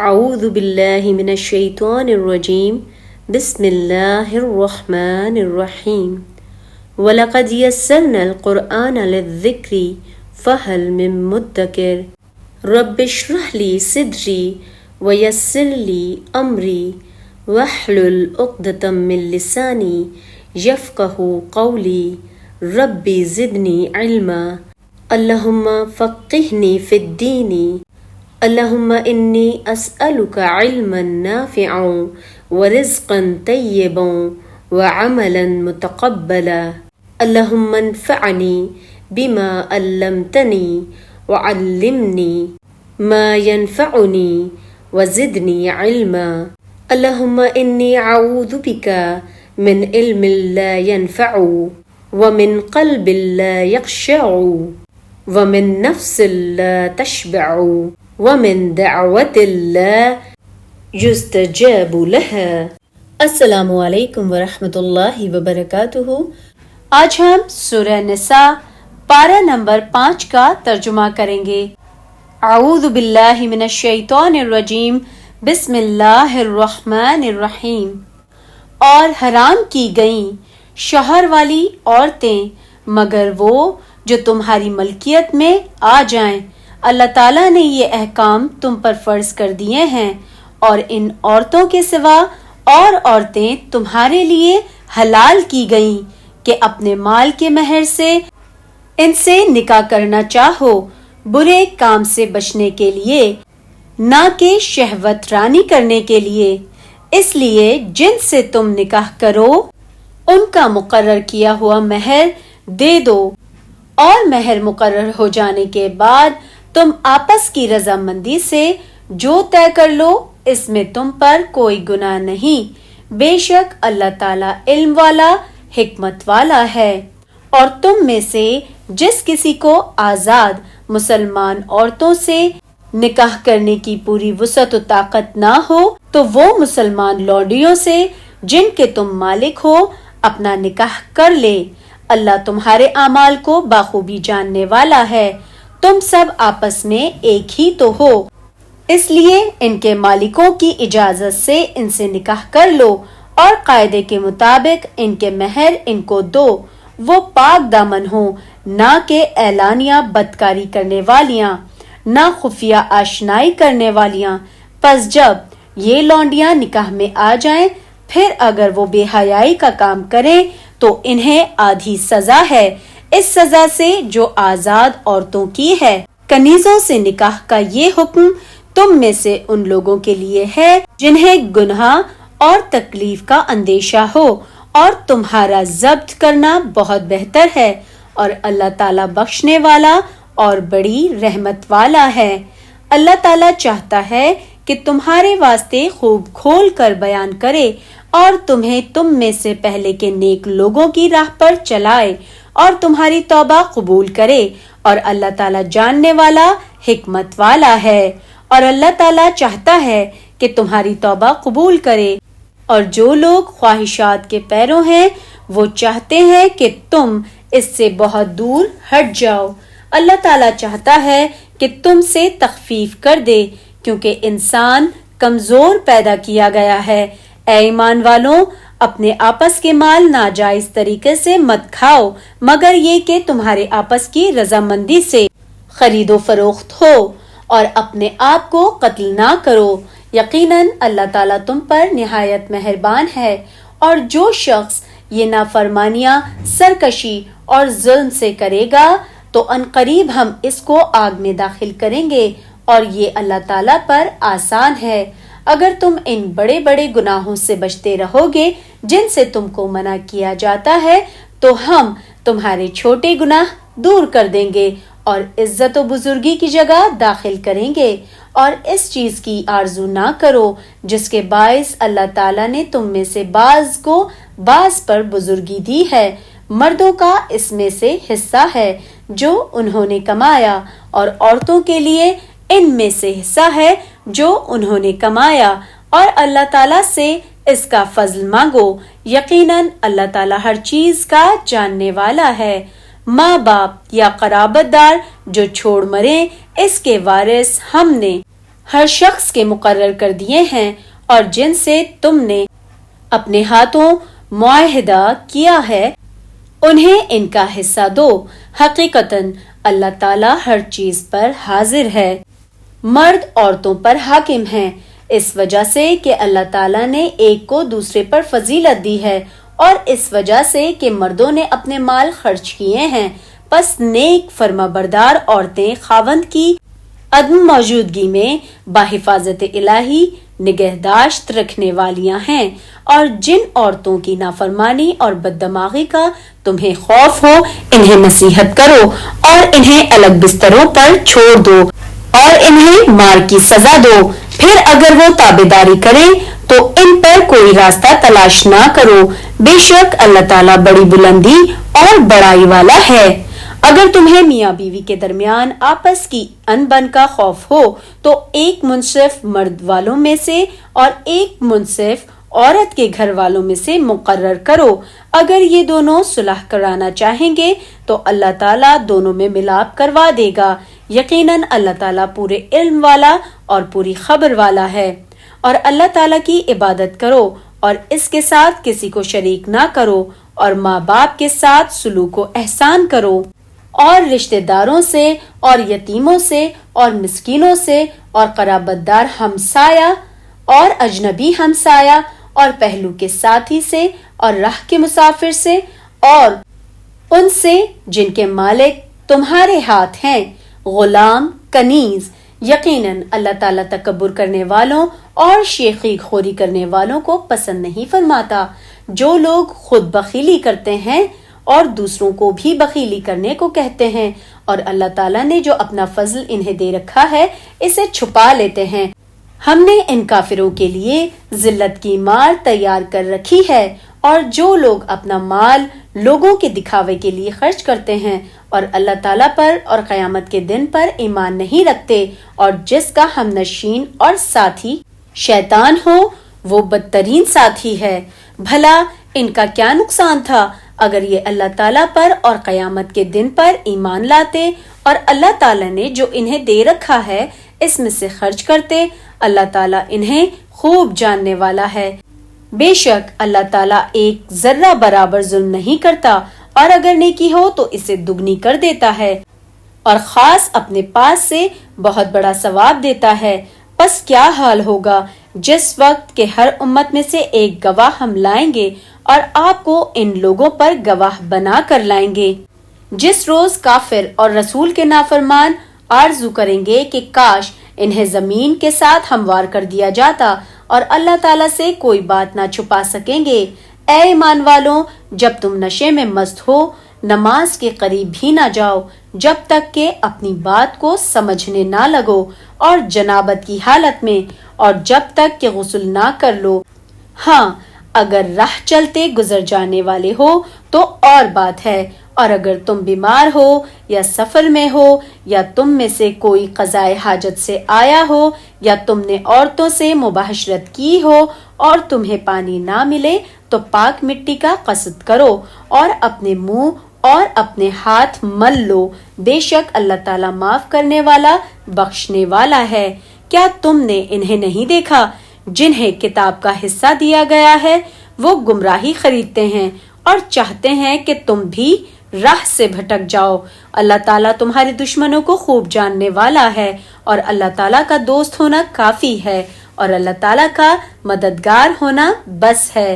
اعوذ باللہ من الشیطان الرجیم بسم اللہ الرحمن الرحیم وَلَقَدْ يَسَّرْنَا الْقُرْآنَ لِلذِّكْرِ فَهَلْ مِن مُدَّكِرٍ رَبِّ اشْرَحْ لِي صِدْرِي وَيَسِّرْ لِي أَمْرِي وَاحْلُلْ عُقْدَةً مِّن لِّسَانِي يَفْقَهُوا قَوْلِي رَبِّ زِدْنِي عِلْمًا اللہم فقہنی فی الدین اللہم انی اسألک علما نافعا ورزقا طیبا وعملا متقبلا اللہم انفعنی بما علمتنی وعلمنی ما ينفعنی وزدنی علما اللہم انی اعوذ بک من علم لا ينفع ومن قلب لا يخشع ومن نفس لا تشبع ومن دعوة لا يستجاب لها۔ السلام علیکم ورحمۃ اللہ وبرکاتہ۔ آج ہم سورہ نساء پارہ نمبر 5 کا ترجمہ کریں گے۔ اعوذ باللہ من الشیطان الرجیم بسم اللہ الرحمن الرحیم۔ اور حرام کی گئیں شوہر والی عورتیں مگر وہ جو تمہاری ملکیت میں آ جائیں۔ اللہ تعالیٰ نے یہ احکام تم پر فرض کر دیے ہیں، اور ان عورتوں کے سوا اور عورتیں تمہارے لیے حلال کی گئیں کہ اپنے مال کے مہر سے ان سے نکاح کرنا چاہو، برے کام سے بچنے کے لیے، نہ کہ شہوت رانی کرنے کے لیے۔ اس لیے جن سے تم نکاح کرو ان کا مقرر کیا ہوا مہر دے دو، اور مہر مقرر ہو جانے کے بعد تم آپس کی رضامندی سے جو طے کر لو، اس میں تم پر کوئی گناہ نہیں۔ بے شک اللہ تعالیٰ علم والا، حکمت والا ہے۔ اور تم میں سے جس کسی کو آزاد مسلمان عورتوں سے نکاح کرنے کی پوری وسعت و طاقت نہ ہو تو وہ مسلمان لونڈیوں سے جن کے تم مالک ہو اپنا نکاح کر لے۔ اللہ تمہارے اعمال کو بخوبی جاننے والا ہے۔ تم سب آپس میں ایک ہی تو ہو، اس لیے ان کے مالکوں کی اجازت سے ان سے نکاح کر لو، اور قاعدے کے مطابق ان کے مہر ان کو دو۔ وہ پاک دامن ہوں، نہ کہ اعلانیہ بدکاری کرنے والیاں، نہ خفیہ آشنائی کرنے والیاں۔ پس جب یہ لونڈیاں نکاح میں آ جائیں، پھر اگر وہ بے حیائی کا کام کریں تو انہیں آدھی سزا ہے، اس سزا سے جو آزاد عورتوں کی ہے۔ کنیزوں سے نکاح کا یہ حکم تم میں سے ان لوگوں کے لیے ہے جنہیں گناہ اور تکلیف کا اندیشہ ہو، اور تمہارا ضبط کرنا بہت بہتر ہے، اور اللہ تعالیٰ بخشنے والا اور بڑی رحمت والا ہے۔ اللہ تعالیٰ چاہتا ہے کہ تمہارے واسطے خوب کھول کر بیان کرے، اور تمہیں تم میں سے پہلے کے نیک لوگوں کی راہ پر چلائے، اور تمہاری توبہ قبول کرے، اور اللہ تعالیٰ جاننے والا، حکمت والا ہے۔ اور اللہ تعالیٰ چاہتا ہے کہ تمہاری توبہ قبول کرے، اور جو لوگ خواہشات کے پیرو ہیں وہ چاہتے ہیں کہ تم اس سے بہت دور ہٹ جاؤ۔ اللہ تعالیٰ چاہتا ہے کہ تم سے تخفیف کر دے، کیونکہ انسان کمزور پیدا کیا گیا ہے۔ اے ایمان والوں، اپنے آپس کے مال ناجائز طریقے سے مت کھاؤ، مگر یہ کہ تمہارے آپس کی رضامندی سے خرید و فروخت ہو، اور اپنے آپ کو قتل نہ کرو۔ یقیناً اللہ تعالیٰ تم پر نہایت مہربان ہے۔ اور جو شخص یہ نافرمانیاں، سرکشی اور ظلم سے کرے گا تو عنقریب ہم اس کو آگ میں داخل کریں گے، اور یہ اللہ تعالیٰ پر آسان ہے۔ اگر تم ان بڑے بڑے گناہوں سے بچتے رہو گے جن سے تم کو منع کیا جاتا ہے تو ہم تمہارے چھوٹے گناہ دور کر دیں گے، اور عزت و بزرگی کی جگہ داخل کریں گے۔ اور اس چیز کی آرزو نہ کرو جس کے باعث اللہ تعالیٰ نے تم میں سے بعض کو بعض پر بزرگی دی ہے۔ مردوں کا اس میں سے حصہ ہے جو انہوں نے کمایا، اور عورتوں کے لیے ان میں سے حصہ ہے جو انہوں نے کمایا، اور اللہ تعالیٰ سے اس کا فضل مانگو۔ یقیناً اللہ تعالیٰ ہر چیز کا جاننے والا ہے۔ ماں باپ یا قرابت دار جو چھوڑ مرے، اس کے وارث ہم نے ہر شخص کے مقرر کر دیے ہیں اور جن سے تم نے اپنے ہاتھوں معاہدہ کیا ہے انہیں ان کا حصہ دو۔ حقیقتاً اللہ تعالیٰ ہر چیز پر حاضر ہے۔ مرد عورتوں پر حاکم ہیں اس وجہ سے کہ اللہ تعالیٰ نے ایک کو دوسرے پر فضیلت دی ہے اور اس وجہ سے کہ مردوں نے اپنے مال خرچ کیے ہیں، پس نیک فرما بردار عورتیں خاوند کی عدم موجودگی میں بحفاظت الہی نگہداشت رکھنے والیاں ہیں، اور جن عورتوں کی نافرمانی اور بددماغی کا تمہیں خوف ہو انہیں نصیحت کرو اور انہیں الگ بستروں پر چھوڑ دو اور انہیں مار کی سزا دو، پھر اگر وہ تابعداری کریں تو ان پر کوئی راستہ تلاش نہ کرو، بے شک اللہ تعالیٰ بڑی بلندی اور بڑائی والا ہے۔ اگر تمہیں میاں بیوی کے درمیان آپس کی انبن کا خوف ہو تو ایک منصف مرد والوں میں سے اور ایک منصف عورت کے گھر والوں میں سے مقرر کرو۔ اگر یہ دونوں صلح کرانا چاہیں گے تو اللہ تعالیٰ دونوں میں ملاپ کروا دے گا، یقیناً اللہ تعالیٰ پورے علم والا اور پوری خبر والا ہے۔ اور اللہ تعالیٰ کی عبادت کرو اور اس کے ساتھ کسی کو شریک نہ کرو، اور ماں باپ کے ساتھ سلوک و احسان کرو، اور رشتہ داروں سے اور یتیموں سے اور مسکینوں سے اور قرابت دار ہمسایہ اور اجنبی ہمسایہ اور پہلو کے ساتھی سے اور راہ کے مسافر سے اور ان سے جن کے مالک تمہارے ہاتھ ہیں، غلام کنیز۔ یقیناً اللہ تعالیٰ تکبر کرنے والوں اور شیخی خوری کرنے والوں کو پسند نہیں فرماتا۔ جو لوگ خود بخیلی کرتے ہیں اور دوسروں کو بھی بخیلی کرنے کو کہتے ہیں اور اللہ تعالیٰ نے جو اپنا فضل انہیں دے رکھا ہے اسے چھپا لیتے ہیں، ہم نے ان کافروں کے لیے ذلت کی مار تیار کر رکھی ہے۔ اور جو لوگ اپنا مال لوگوں کے دکھاوے کے لیے خرچ کرتے ہیں اور اللہ تعالیٰ پر اور قیامت کے دن پر ایمان نہیں رکھتے، اور جس کا ہم نشین اور ساتھی شیطان ہو وہ بدترین ساتھی ہے، بھلا ان کا کیا نقصان تھا اگر یہ اللہ تعالیٰ پر اور قیامت کے دن پر ایمان لاتے اور اللہ تعالیٰ نے جو انہیں دے رکھا ہے اس میں سے خرچ کرتے۔ اللہ تعالیٰ انہیں خوب جاننے والا ہے۔ بے شک اللہ تعالیٰ ایک ذرہ برابر ظلم نہیں کرتا، اور اگر نیکی ہو تو اسے دگنی کر دیتا ہے اور خاص اپنے پاس سے بہت بڑا ثواب دیتا ہے۔ پس کیا حال ہوگا جس وقت کہ ہر امت میں سے ایک گواہ ہم لائیں گے اور آپ کو ان لوگوں پر گواہ بنا کر لائیں گے۔ جس روز کافر اور رسول کے نافرمان آرزو کریں گے کہ کاش انہیں زمین کے ساتھ ہموار کر دیا جاتا، اور اللہ تعالیٰ سے کوئی بات نہ چھپا سکیں گے۔ اے ایمان والوں، جب تم نشے میں مست ہو نماز کے قریب بھی نہ جاؤ جب تک کہ اپنی بات کو سمجھنے نہ لگو، اور جنابت کی حالت میں، اور جب تک کہ غسل نہ کر لو۔ ہاں اگر راہ چلتے گزر جانے والے ہو تو اور بات ہے، اور اگر تم بیمار ہو یا سفر میں ہو یا تم میں سے کوئی قضائے حاجت سے آیا ہو یا تم نے عورتوں سے مباشرت کی ہو اور تمہیں پانی نہ ملے تو پاک مٹی کا قصد کرو اور اپنے منہ اور اپنے ہاتھ مل لو، بے شک اللہ تعالیٰ معاف کرنے والا بخشنے والا ہے۔ کیا تم نے انہیں نہیں دیکھا جنہیں کتاب کا حصہ دیا گیا ہے؟ وہ گمراہی خریدتے ہیں اور چاہتے ہیں کہ تم بھی راہ سے بھٹک جاؤ۔ اللہ تعالیٰ تمہارے دشمنوں کو خوب جاننے والا ہے، اور اللہ تعالیٰ کا دوست ہونا کافی ہے، اور اللہ تعالیٰ کا مددگار ہونا بس ہے۔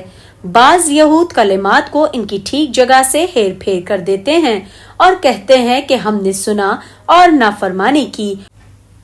بعض یہود کلمات کو ان کی ٹھیک جگہ سے ہیر پھیر کر دیتے ہیں اور کہتے ہیں کہ ہم نے سنا اور نافرمانی کی،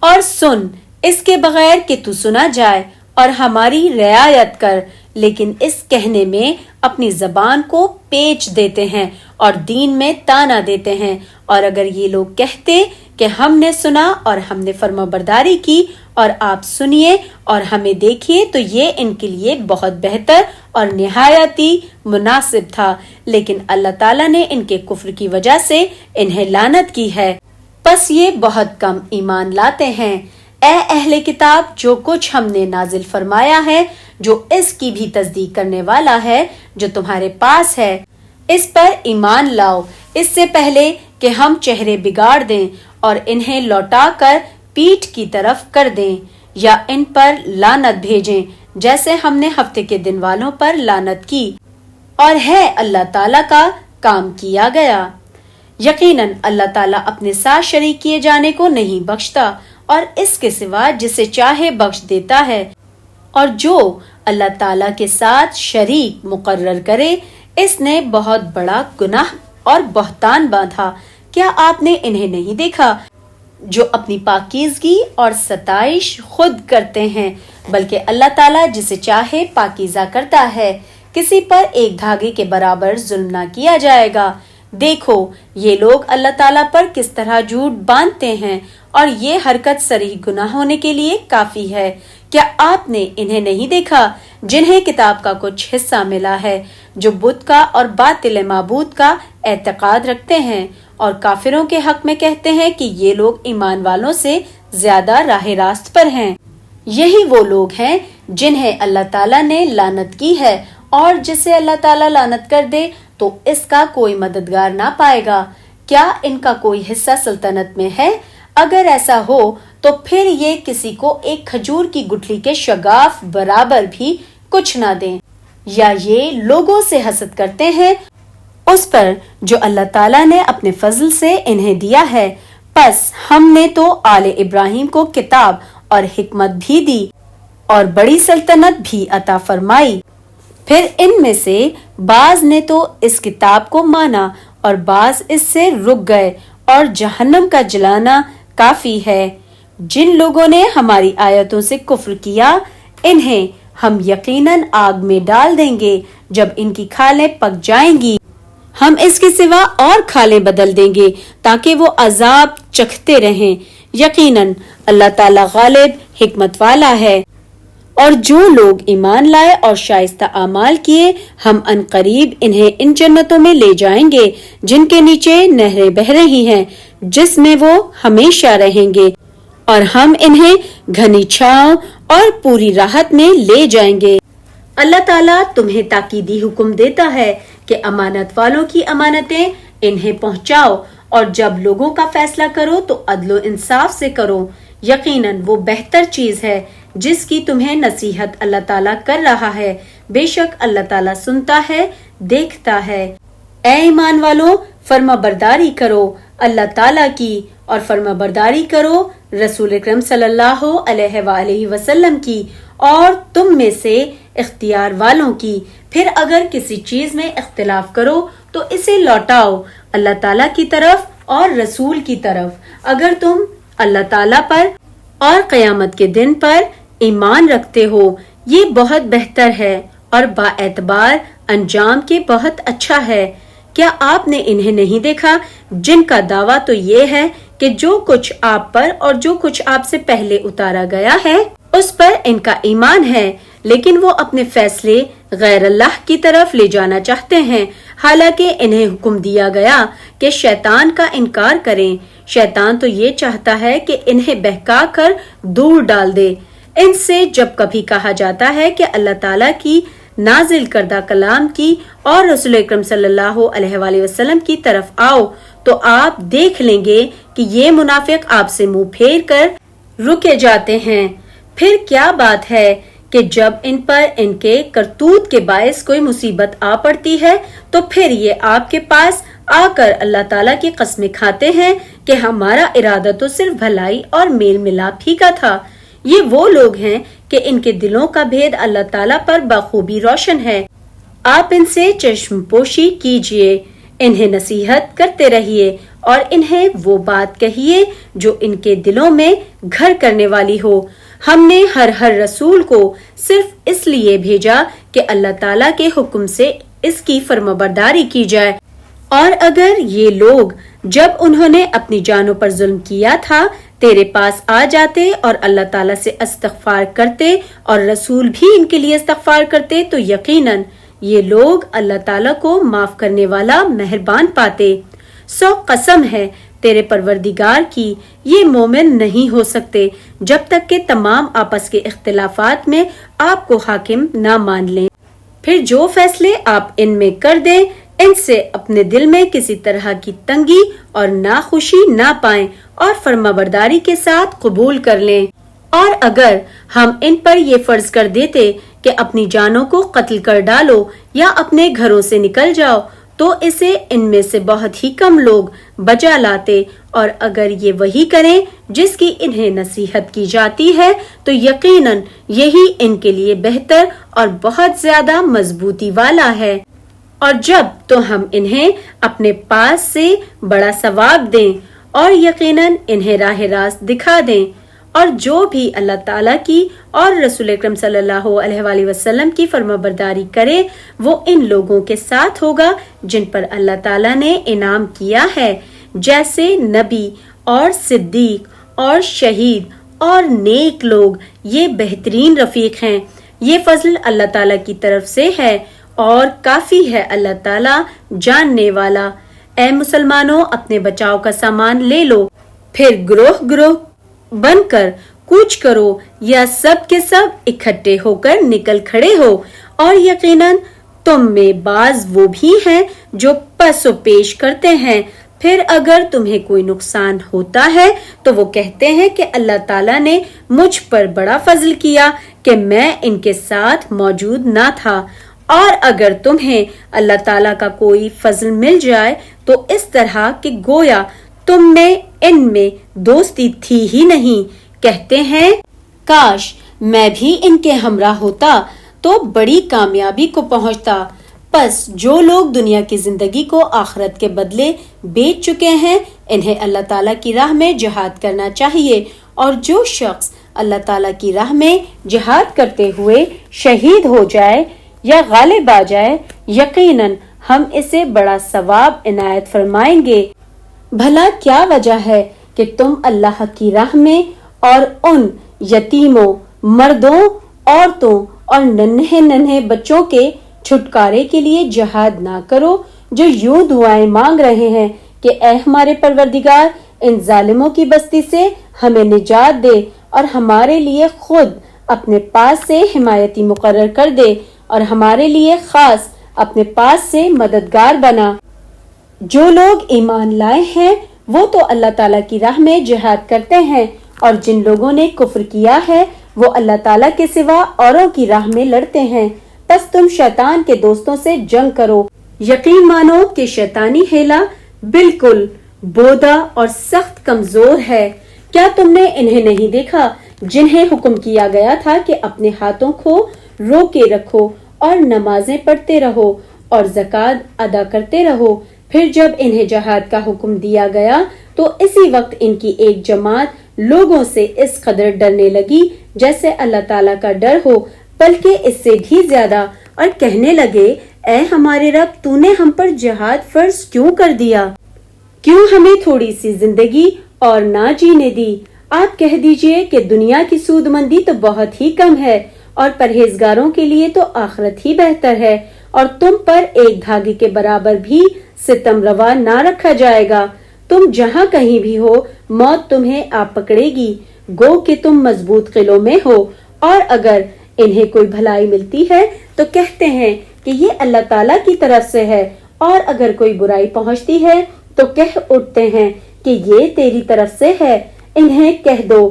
اور سن اس کے بغیر کہ تو سنا جائے اور ہماری رعایت کر، لیکن اس کہنے میں اپنی زبان کو پیچ دیتے ہیں اور دین میں تانا دیتے ہیں۔ اور اگر یہ لوگ کہتے کہ ہم نے سنا اور ہم نے فرما برداری کی اور آپ سنیے اور ہمیں دیکھیے تو یہ ان کے لیے بہت بہتر اور نہایتی مناسب تھا، لیکن اللہ تعالیٰ نے ان کے کفر کی وجہ سے انہیں لعنت کی ہے، پس یہ بہت کم ایمان لاتے ہیں۔ اے اہل کتاب، جو کچھ ہم نے نازل فرمایا ہے جو اس کی بھی تصدیق کرنے والا ہے جو تمہارے پاس ہے، اس پر ایمان لاؤ اس سے پہلے کہ ہم چہرے بگاڑ دیں اور انہیں لوٹا کر پیٹھ کی طرف کر دیں۔ یا ان پر لعنت بھیجیں جیسے ہم نے ہفتے کے دن والوں پر لعنت کی، اور ہے اللہ تعالیٰ کا کام کیا گیا۔ یقیناً اللہ تعالیٰ اپنے ساتھ شریک کیے جانے کو نہیں بخشتا اور اس کے سوا جسے چاہے بخش دیتا ہے، اور جو اللہ تعالیٰ کے ساتھ شریک مقرر کرے اس نے بہت بڑا گناہ اور بہتان باندھا۔ کیا آپ نے انہیں نہیں دیکھا جو اپنی پاکیزگی اور ستائش خود کرتے ہیں، بلکہ اللہ تعالیٰ جسے چاہے پاکیزہ کرتا ہے، کسی پر ایک دھاگے کے برابر ظلم نہ کیا جائے گا۔ دیکھو یہ لوگ اللہ تعالیٰ پر کس طرح جھوٹ باندھتے ہیں، اور یہ حرکت صریح گناہ ہونے کے لیے کافی ہے۔ کیا آپ نے انہیں نہیں دیکھا جنہیں کتاب کا کچھ حصہ ملا ہے، جو بت کا اور باطل معبود کا اعتقاد رکھتے ہیں، اور کافروں کے حق میں کہتے ہیں کہ یہ لوگ ایمان والوں سے زیادہ راہ راست پر ہیں۔ یہی وہ لوگ ہیں جنہیں اللہ تعالیٰ نے لعنت کی ہے، اور جسے اللہ تعالیٰ لعنت کر دے تو اس کا کوئی مددگار نہ پائے گا۔ کیا ان کا کوئی حصہ سلطنت میں ہے؟ اگر ایسا ہو تو پھر یہ کسی کو ایک کھجور کی گٹھلی کے شگاف برابر بھی کچھ نہ دیں، یا یہ لوگوں سے حسد کرتے ہیں اس پر جو اللہ تعالیٰ نے اپنے فضل سے انہیں دیا ہے۔ پس ہم نے تو آل ابراہیم کو کتاب اور حکمت بھی دی اور بڑی سلطنت بھی عطا فرمائی، پھر ان میں سے بعض نے تو اس کتاب کو مانا اور بعض اس سے رک گئے، اور جہنم کا جلانا کافی ہے۔ جن لوگوں نے ہماری آیتوں سے کفر کیا انہیں ہم یقیناً آگ میں ڈال دیں گے، جب ان کی کھالیں پک جائیں گی ہم اس کے سوا اور کھالیں بدل دیں گے تاکہ وہ عذاب چکھتے رہیں۔ یقیناً اللہ تعالیٰ غالب حکمت والا ہے۔ اور جو لوگ ایمان لائے اور شائستہ اعمال کیے ہم ان قریب انہیں ان جنتوں میں لے جائیں گے جن کے نیچے نہریں بہہ رہی ہیں، جس میں وہ ہمیشہ رہیں گے، اور ہم انہیں گھنی چھاؤں اور پوری راحت میں لے جائیں گے۔ اللہ تعالیٰ تمہیں تاکیدی حکم دیتا ہے کہ امانت والوں کی امانتیں انہیں پہنچاؤ، اور جب لوگوں کا فیصلہ کرو تو عدل و انصاف سے کرو۔ یقیناً وہ بہتر چیز ہے جس کی تمہیں نصیحت اللہ تعالیٰ کر رہا ہے۔ بے شک اللہ تعالیٰ سنتا ہے، دیکھتا ہے۔ اے ایمان والو، فرما برداری کرو اللہ تعالیٰ کی، اور فرما برداری کرو رسول اکرم صلی اللہ علیہ وآلہ وسلم کی، اور تم میں سے اختیار والوں کی۔ پھر اگر کسی چیز میں اختلاف کرو تو اسے لوٹاؤ اللہ تعالیٰ کی طرف اور رسول کی طرف۔ اگر تم اللہ تعالیٰ پر اور قیامت کے دن پر ایمان رکھتے ہو، یہ بہت بہتر ہے اور با اعتبار انجام کے بہت اچھا ہے۔ کیا آپ نے انہیں نہیں دیکھا جن کا دعویٰ تو یہ ہے کہ جو کچھ آپ پر اور جو کچھ آپ سے پہلے اتارا گیا ہے اس پر ان کا ایمان ہے، لیکن وہ اپنے فیصلے غیر اللہ کی طرف لے جانا چاہتے ہیں، حالانکہ انہیں حکم دیا گیا کہ شیطان کا انکار کریں۔ شیطان تو یہ چاہتا ہے کہ انہیں بہکا کر دور ڈال دے۔ ان سے جب کبھی کہا جاتا ہے کہ اللہ تعالیٰ کی نازل کردہ کلام کی اور رسول اکرم صلی اللہ علیہ وآلہ وسلم کی طرف آؤ، تو آپ دیکھ لیں گے کہ یہ منافق آپ سے منہ پھیر کر رکے جاتے ہیں۔ پھر کیا بات ہے کہ جب ان پر ان کے کرتوت کے باعث کوئی مصیبت آ پڑتی ہے تو پھر یہ آپ کے پاس آ کر اللہ تعالیٰ کی قسمیں کھاتے ہیں کہ ہمارا ارادہ تو صرف بھلائی اور میل ملاپ ہی کا تھا۔ یہ وہ لوگ ہیں کہ ان کے دلوں کا بھید اللہ تعالیٰ پر بخوبی روشن ہے۔ آپ ان سے چشم پوشی کیجئے، انہیں نصیحت کرتے رہیے اور انہیں وہ بات کہیے جو ان کے دلوں میں گھر کرنے والی ہو۔ ہم نے ہر رسول کو صرف اس لیے بھیجا کہ اللہ تعالیٰ کے حکم سے اس کی فرمانبرداری کی جائے، اور اگر یہ لوگ جب انہوں نے اپنی جانوں پر ظلم کیا تھا تیرے پاس آ جاتے اور اللہ تعالیٰ سے استغفار کرتے اور رسول بھی ان کے لیے استغفار کرتے تو یقیناً یہ لوگ اللہ تعالیٰ کو معاف کرنے والا مہربان پاتے۔ سو قسم ہے تیرے پروردگار کی، یہ مومن نہیں ہو سکتے جب تک کہ تمام آپس کے اختلافات میں آپ کو حاکم نہ مان لیں۔ پھر جو فیصلے آپ ان میں کر دیں ان سے اپنے دل میں کسی طرح کی تنگی اور ناخوشی نہ پائیں اور فرمانبرداری کے ساتھ قبول کر لیں۔ اور اگر ہم ان پر یہ فرض کر دیتے کہ اپنی جانوں کو قتل کر ڈالو یا اپنے گھروں سے نکل جاؤ تو اسے ان میں سے بہت ہی کم لوگ بچا لاتے، اور اگر یہ وہی کریں جس کی انہیں نصیحت کی جاتی ہے تو یقیناً یہی ان کے لیے بہتر اور بہت زیادہ مضبوطی والا ہے، اور جب تو ہم انہیں اپنے پاس سے بڑا ثواب دیں اور یقیناً انہیں راہ راست دکھا دیں، اور جو بھی اللہ تعالیٰ کی اور رسول اکرم صلی اللہ علیہ وآلہ وسلم کی فرمانبرداری کرے وہ ان لوگوں کے ساتھ ہوگا جن پر اللہ تعالیٰ نے انعام کیا ہے، جیسے نبی اور صدیق اور شہید اور نیک لوگ، یہ بہترین رفیق ہیں۔ یہ فضل اللہ تعالیٰ کی طرف سے ہے اور کافی ہے اللہ تعالیٰ جاننے والا۔ اے مسلمانوں، اپنے بچاؤ کا سامان لے لو، پھر گروہ گروہ بن کر کوچ کرو یا سب کے سب اکٹھے ہو کر نکل کھڑے ہو، اور یقیناً تم میں بعض وہ بھی ہیں جو پس و پیش کرتے ہیں، پھر اگر تمہیں کوئی نقصان ہوتا ہے تو وہ کہتے ہیں کہ اللہ تعالیٰ نے مجھ پر بڑا فضل کیا کہ میں ان کے ساتھ موجود نہ تھا، اور اگر تمہیں اللہ تعالیٰ کا کوئی فضل مل جائے تو اس طرح کہ گویا تم میں ان میں دوستی تھی ہی نہیں، کہتے ہیں کاش میں بھی ان کے ہمراہ ہوتا تو بڑی کامیابی کو پہنچتا۔ پس جو لوگ دنیا کی زندگی کو آخرت کے بدلے بیچ چکے ہیں انہیں اللہ تعالیٰ کی راہ میں جہاد کرنا چاہیے، اور جو شخص اللہ تعالیٰ کی راہ میں جہاد کرتے ہوئے شہید ہو جائے یا غالب آ جائے یقیناً ہم اسے بڑا ثواب عنایت فرمائیں گے۔ بھلا کیا وجہ ہے کہ تم اللہ کی راہ میں اور ان یتیموں، مردوں، عورتوں اور ننھے ننھے بچوں کے چھٹکارے کے لیے جہاد نہ کرو جو یوں دعائیں مانگ رہے ہیں کہ اے ہمارے پروردگار ان ظالموں کی بستی سے ہمیں نجات دے اور ہمارے لیے خود اپنے پاس سے حمایتی مقرر کر دے اور ہمارے لیے خاص اپنے پاس سے مددگار بنا۔ جو لوگ ایمان لائے ہیں وہ تو اللہ تعالیٰ کی راہ میں جہاد کرتے ہیں، اور جن لوگوں نے کفر کیا ہے وہ اللہ تعالیٰ کے سوا اوروں کی راہ میں لڑتے ہیں، پس تم شیطان کے دوستوں سے جنگ کرو۔ یقین مانو کہ شیطانی ہیلا بالکل بودا اور سخت کمزور ہے۔ کیا تم نے انہیں نہیں دیکھا جنہیں حکم کیا گیا تھا کہ اپنے ہاتھوں کو روکے رکھو اور نمازیں پڑھتے رہو اور زکوٰۃ ادا کرتے رہو، پھر جب انہیں جہاد کا حکم دیا گیا تو اسی وقت ان کی ایک جماعت لوگوں سے اس قدر ڈرنے لگی جیسے اللہ تعالیٰ کا ڈر ہو، بلکہ اس سے بھی زیادہ، اور کہنے لگے اے ہمارے رب تو نے ہم پر جہاد فرض کیوں کر دیا؟ کیوں ہمیں تھوڑی سی زندگی اور نہ جینے دی؟ آپ کہہ دیجئے کہ دنیا کی سود مندی تو بہت ہی کم ہے اور پرہیزگاروں کے لیے تو آخرت ہی بہتر ہے، اور تم پر ایک دھاگے کے برابر بھی ستم روا نہ رکھا جائے گا۔ تم جہاں کہیں بھی ہو موت تمہیں آ پکڑے گی، گو کہ تم مضبوط قلعوں میں ہو، اور اگر انہیں کوئی بھلائی ملتی ہے تو کہتے ہیں کہ یہ اللہ تعالیٰ کی طرف سے ہے، اور اگر کوئی برائی پہنچتی ہے تو کہہ اٹھتے ہیں کہ یہ تیری طرف سے ہے۔ انہیں کہہ دو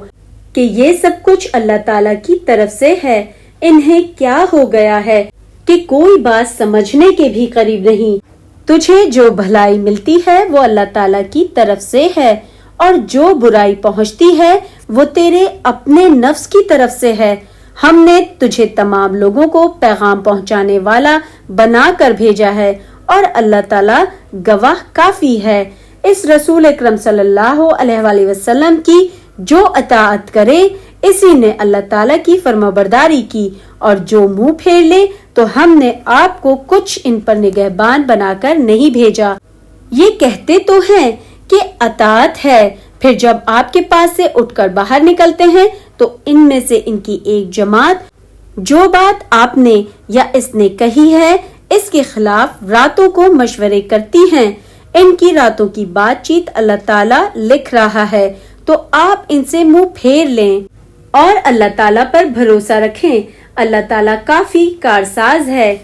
کہ یہ سب کچھ اللہ تعالیٰ کی طرف سے ہے۔ انہیں کیا ہو گیا ہے کہ کوئی بات سمجھنے کے بھی قریب نہیں۔ تجھے جو بھلائی ملتی ہے وہ اللہ تعالیٰ کی طرف سے ہے، اور جو برائی پہنچتی ہے وہ تیرے اپنے نفس کی طرف سے ہے۔ ہم نے تجھے تمام لوگوں کو پیغام پہنچانے والا بنا کر بھیجا ہے، اور اللہ تعالیٰ گواہ کافی ہے۔ اس رسول اکرم صلی اللہ علیہ وآلہ وسلم کی جو اطاعت کرے اسی نے اللہ تعالیٰ کی فرمانبرداری کی، اور جو منہ پھیر لے تو ہم نے آپ کو کچھ ان پر نگہبان بنا کر نہیں بھیجا۔ یہ کہتے تو ہیں کہ اطاعت ہے، پھر جب آپ کے پاس سے اٹھ کر باہر نکلتے ہیں تو ان میں سے ان کی ایک جماعت جو بات آپ نے یا اس نے کہی ہے اس کے خلاف راتوں کو مشورے کرتی ہیں۔ ان کی راتوں کی بات چیت اللہ تعالیٰ لکھ رہا ہے، تو آپ ان سے منہ پھیر لیں اور اللہ تعالیٰ پر بھروسہ رکھیں۔ اللہ تعالیٰ کافی کارساز ہے۔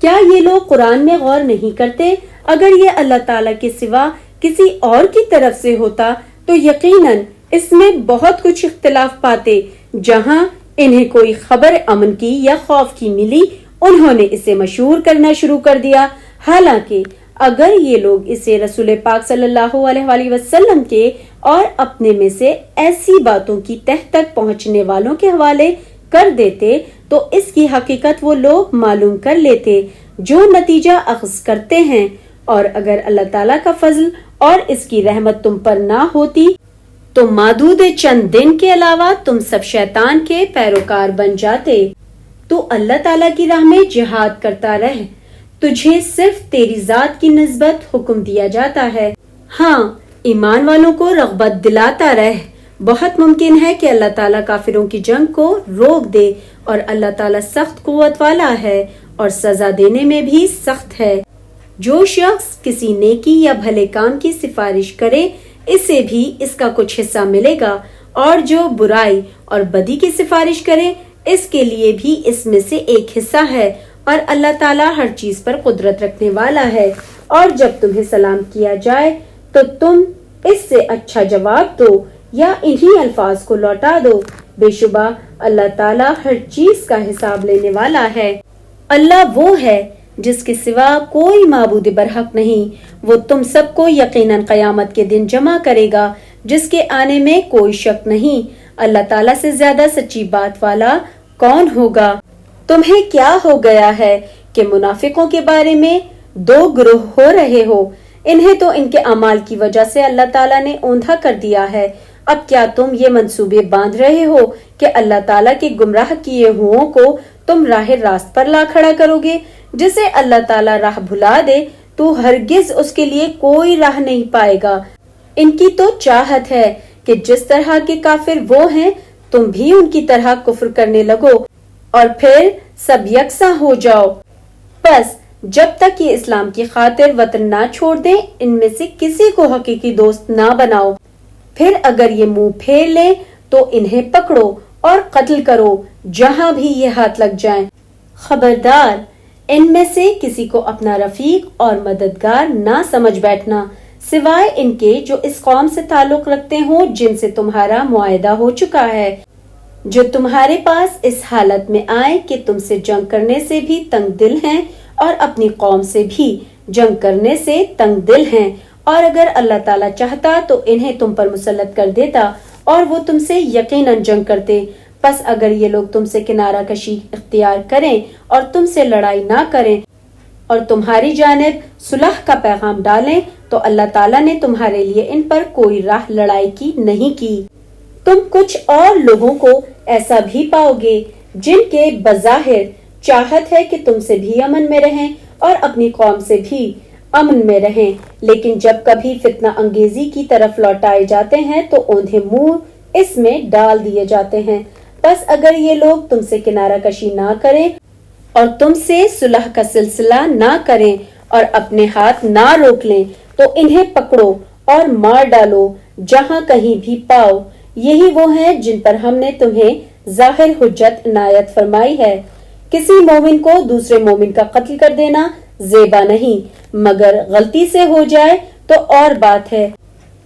کیا یہ لوگ قرآن میں غور نہیں کرتے؟ اگر یہ اللہ تعالیٰ کے سوا کسی اور کی طرف سے ہوتا تو یقیناً اس میں بہت کچھ اختلاف پاتے، جہاں انہیں کوئی خبر امن کی یا خوف کی ملی انہوں نے اسے مشہور کرنا شروع کر دیا، حالانکہ اگر یہ لوگ اسے رسول پاک صلی اللہ علیہ وآلہ وسلم کے اور اپنے میں سے ایسی باتوں کی تہ تک پہنچنے والوں کے حوالے کر دیتے تو اس کی حقیقت وہ لوگ معلوم کر لیتے جو نتیجہ اخذ کرتے ہیں، اور اگر اللہ تعالیٰ کا فضل اور اس کی رحمت تم پر نہ ہوتی تو معدود چند دن کے علاوہ تم سب شیطان کے پیروکار بن جاتے۔ تو اللہ تعالیٰ کی راہ میں جہاد کرتا رہ، تجھے صرف تیری ذات کی نسبت حکم دیا جاتا ہے، ہاں ایمان والوں کو رغبت دلاتا رہ۔ بہت ممکن ہے کہ اللہ تعالیٰ کافروں کی جنگ کو روک دے، اور اللہ تعالیٰ سخت قوت والا ہے اور سزا دینے میں بھی سخت ہے۔ جو شخص کسی نیکی یا بھلے کام کی سفارش کرے اسے بھی اس کا کچھ حصہ ملے گا، اور جو برائی اور بدی کی سفارش کرے اس کے لیے بھی اس میں سے ایک حصہ ہے، اور اللہ تعالیٰ ہر چیز پر قدرت رکھنے والا ہے۔ اور جب تمہیں سلام کیا جائے تو تم اس سے اچھا جواب دو یا انہی الفاظ کو لوٹا دو، بے شبہ اللہ تعالیٰ ہر چیز کا حساب لینے والا ہے۔ اللہ وہ ہے جس کے سوا کوئی معبود برحق نہیں، وہ تم سب کو یقیناً قیامت کے دن جمع کرے گا جس کے آنے میں کوئی شک نہیں۔ اللہ تعالیٰ سے زیادہ سچی بات والا کون ہوگا؟ تمہیں کیا ہو گیا ہے کہ منافقوں کے بارے میں دو گروہ ہو رہے ہو؟ انہیں تو ان کے اعمال کی وجہ سے اللہ تعالیٰ نے اوندھا کر دیا ہے۔ اب کیا تم یہ منصوبے باندھ رہے ہو کہ اللہ تعالیٰ کے گمراہ کیے ہوں کو تم راہ راست پر لا کھڑا کرو گے؟ جسے اللہ تعالیٰ راہ بھلا دے تو ہرگز اس کے لیے کوئی راہ نہیں پائے گا۔ ان کی تو چاہت ہے کہ جس طرح کے کافر وہ ہیں تم بھی ان کی طرح کفر کرنے لگو اور پھر سب یکساں ہو جاؤ۔ بس جب تک یہ اسلام کی خاطر وطن نہ چھوڑ دیں ان میں سے کسی کو حقیقی دوست نہ بناؤ، پھر اگر یہ منہ پھیر لیں تو انہیں پکڑو اور قتل کرو جہاں بھی یہ ہاتھ لگ جائیں۔ خبردار، ان میں سے کسی کو اپنا رفیق اور مددگار نہ سمجھ بیٹھنا سوائے ان کے جو اس قوم سے تعلق رکھتے ہوں جن سے تمہارا معاہدہ ہو چکا ہے، جو تمہارے پاس اس حالت میں آئے کہ تم سے جنگ کرنے سے بھی تنگ دل ہیں اور اپنی قوم سے بھی جنگ کرنے سے تنگ دل ہیں، اور اگر اللہ تعالیٰ چاہتا تو انہیں تم پر مسلط کر دیتا اور وہ تم سے یقیناً جنگ کرتے۔ پس اگر یہ لوگ تم سے کنارہ کشی اختیار کریں اور تم سے لڑائی نہ کریں اور تمہاری جانب صلح کا پیغام ڈالیں تو اللہ تعالیٰ نے تمہارے لیے ان پر کوئی راہ لڑائی کی نہیں کی۔ تم کچھ اور لوگوں کو ایسا بھی پاؤ گے جن کے بظاہر چاہت ہے کہ تم سے بھی امن میں رہیں اور اپنی قوم سے بھی امن میں رہیں، لیکن جب کبھی فتنہ انگیزی کی طرف لوٹائے جاتے ہیں تو اوندھے منہ اس میں ڈال دیے جاتے ہیں۔ بس اگر یہ لوگ تم سے کنارہ کشی نہ کریں اور تم سے صلح کا سلسلہ نہ کریں اور اپنے ہاتھ نہ روک لیں تو انہیں پکڑو اور مار ڈالو جہاں کہیں بھی پاؤ۔ یہی وہ ہیں جن پر ہم نے تمہیں ظاہر حجت عنایت فرمائی ہے۔ کسی مومن کو دوسرے مومن کا قتل کر دینا زیبا نہیں، مگر غلطی سے ہو جائے تو اور بات ہے،